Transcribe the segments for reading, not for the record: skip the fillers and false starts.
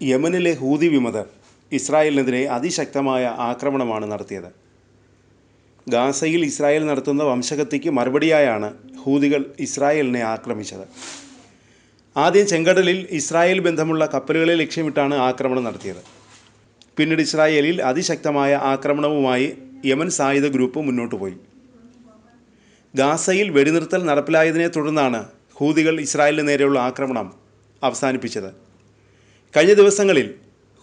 യമനിലെ ഹൂതി വിമതർ ഇസ്രായേലിനെതിരെ അതിശക്തമായ ആക്രമണമാണ് നടത്തിയത്. ഗാസയിൽ ഇസ്രായേൽ നടത്തുന്ന വംശഹത്യയ്ക്ക് മറുപടിയായാണ് ഹൂതികൾ ഇസ്രായേലിനെ ആക്രമിച്ചത്. ആദ്യം ചെങ്കടലിൽ ഇസ്രായേൽ ബന്ധമുള്ള കപ്പലുകളെ ലക്ഷ്യമിട്ടാണ് ആക്രമണം നടത്തിയത്. പിന്നീട് ഇസ്രായേലിൽ അതിശക്തമായ ആക്രമണവുമായി യമൻ സായുധ ഗ്രൂപ്പ് മുന്നോട്ട് പോയി. ഗാസയിൽ വെടിനിർത്തൽ നടപ്പിലായതിനെ തുടർന്നാണ് ഹൂതികൾ ഇസ്രായേലിന് നേരെയുള്ള ആക്രമണം അവസാനിപ്പിച്ചത്. കഴിഞ്ഞ ദിവസങ്ങളിൽ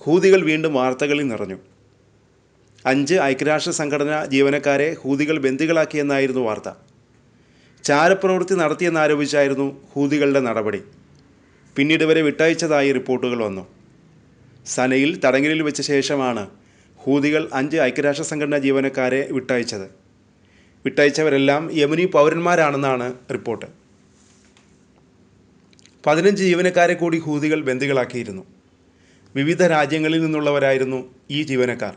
ഹൂതികൾ വീണ്ടും വാർത്തകളിൽ നിറഞ്ഞു. 5 ഐക്യരാഷ്ട്ര സംഘടനാ ജീവനക്കാരെ ഹൂതികൾ ബന്ദികളാക്കിയെന്നായിരുന്നു വാർത്ത. ചാരപ്രവൃത്തി നടത്തിയെന്നാരോപിച്ചായിരുന്നു ഹൂതികളുടെ നടപടി. പിന്നീട് ഇവരെ വിട്ടയച്ചതായി റിപ്പോർട്ടുകൾ വന്നു. സനയിൽ തടങ്കലിൽ വെച്ച ശേഷമാണ് ഹൂതികൾ 5 ഐക്യരാഷ്ട്ര സംഘടനാ ജീവനക്കാരെ വിട്ടയച്ചത്. വിട്ടയച്ചവരെല്ലാം യമനി പൗരന്മാരാണെന്നാണ് റിപ്പോർട്ട്. 15 ജീവനക്കാരെ കൂടി ഹൂതികൾ ബന്ദികളാക്കിയിരുന്നു. വിവിധ രാജ്യങ്ങളിൽ നിന്നുള്ളവരായിരുന്നു ഈ ജീവനക്കാർ.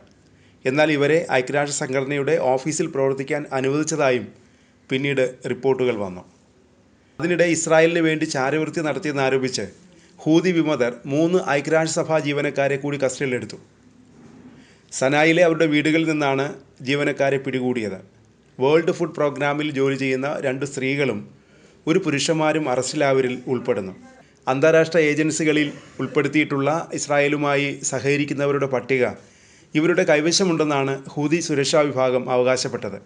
എന്നാൽ ഇവരെ ഐക്യരാഷ്ട്ര സംഘടനയുടെ ഓഫീസിൽ പ്രവർത്തിക്കാൻ അനുവദിച്ചതായും പിന്നീട് റിപ്പോർട്ടുകൾ വന്നു. അതിനിടെ ഇസ്രായേലിന് വേണ്ടി ചാരവൃത്തി നടത്തിയെന്നാരോപിച്ച് ഹൂതി വിമതർ 3 ഐക്യരാഷ്ട്രസഭാ ജീവനക്കാരെ കൂടി കസ്റ്റഡിയിലെടുത്തു. സനായിലെ അവരുടെ വീടുകളിൽ നിന്നാണ് ജീവനക്കാരെ പിടികൂടിയത്. വേൾഡ് ഫുഡ് പ്രോഗ്രാമിൽ ജോലി ചെയ്യുന്ന 2 സ്ത്രീകളും 1 പുരുഷന്മാരും അറസ്റ്റിലായവരിൽ ഉൾപ്പെടുന്നു. അന്താരാഷ്ട്ര ഏജൻസികളിൽ ഉൾപ്പെടുത്തിയിട്ടുള്ള ഇസ്രായേലുമായി സഹകരിക്കുന്നവരുടെ പട്ടിക ഇവരുടെ കൈവശമുണ്ടെന്നാണ് ഹൂതി സുരക്ഷാ വിഭാഗം അവകാശപ്പെട്ടത്.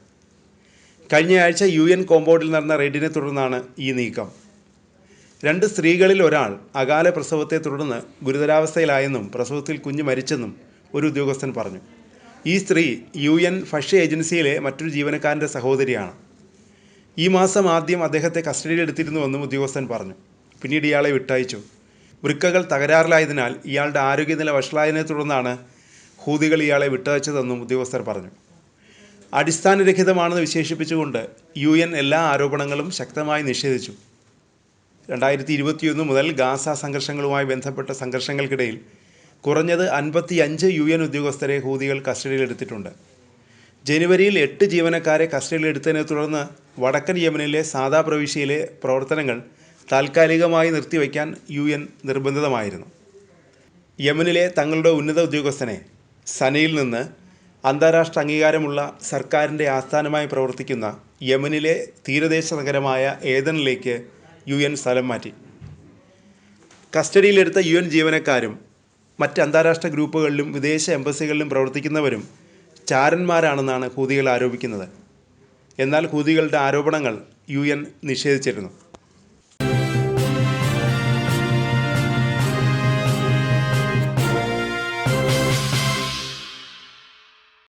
കഴിഞ്ഞയാഴ്ച UN കോമ്പൗണ്ടിൽ നടന്ന റെയ്ഡിനെ തുടർന്നാണ് ഈ നീക്കം. 2 സ്ത്രീകളിൽ ഒരാൾ അകാല പ്രസവത്തെ തുടർന്ന് ഗുരുതരാവസ്ഥയിലായെന്നും പ്രസവത്തിൽ കുഞ്ഞ് മരിച്ചെന്നും ഒരു ഉദ്യോഗസ്ഥൻ പറഞ്ഞു. ഈ സ്ത്രീ UN ഭക്ഷ്യ ഏജൻസിയിലെ മറ്റൊരു ജീവനക്കാരൻ്റെ സഹോദരിയാണ്. ഈ മാസം ആദ്യം അദ്ദേഹത്തെ കസ്റ്റഡിയിലെടുത്തിരുന്നുവെന്നും ഉദ്യോഗസ്ഥൻ പറഞ്ഞു. പിന്നീട് ഇയാളെ വിട്ടയച്ചു. വൃക്കകൾ തകരാറിലായതിനാൽ ഇയാളുടെ ആരോഗ്യനില വഷളായതിനെ തുടർന്നാണ് ഹൂതികൾ ഇയാളെ വിട്ടയച്ചതെന്നും ഉദ്യോഗസ്ഥർ പറഞ്ഞു. അടിസ്ഥാനരഹിതമാണെന്ന് വിശേഷിപ്പിച്ചുകൊണ്ട് UN എല്ലാ ആരോപണങ്ങളും ശക്തമായി നിഷേധിച്ചു. 2021 മുതൽ ഗാസ സംഘർഷങ്ങളുമായി ബന്ധപ്പെട്ട സംഘർഷങ്ങൾക്കിടയിൽ കുറഞ്ഞത് 55 UN ഉദ്യോഗസ്ഥരെ ഹൂതികൾ കസ്റ്റഡിയിലെടുത്തിട്ടുണ്ട്. ജനുവരിയിൽ 8 ജീവനക്കാരെ കസ്റ്റഡിയിലെടുത്തതിനെ തുടർന്ന് വടക്കൻ യമനിലെ സാദാ പ്രവിശ്യയിലെ പ്രവർത്തനങ്ങൾ താൽക്കാലികമായി നിർത്തിവയ്ക്കാൻ UN നിർബന്ധിതമായിരുന്നു. യമനിലെ തങ്ങളുടെ ഉന്നത ഉദ്യോഗസ്ഥനെ സനയിൽ നിന്ന് അന്താരാഷ്ട്ര അംഗീകാരമുള്ള സർക്കാരിൻ്റെ ആസ്ഥാനമായി പ്രവർത്തിക്കുന്ന യമനിലെ തീരദേശ നഗരമായ ഏദനിലേക്ക് UN സ്ഥലം മാറ്റി. കസ്റ്റഡിയിലെടുത്ത UN ജീവനക്കാരും മറ്റ് അന്താരാഷ്ട്ര ഗ്രൂപ്പുകളിലും വിദേശ എംബസികളിലും പ്രവർത്തിക്കുന്നവരും ചാരന്മാരാണെന്നാണ് ഹൂതികൾ ആരോപിക്കുന്നത്. എന്നാൽ ഹൂതികളുടെ ആരോപണങ്ങൾ UN നിഷേധിച്ചിരുന്നു.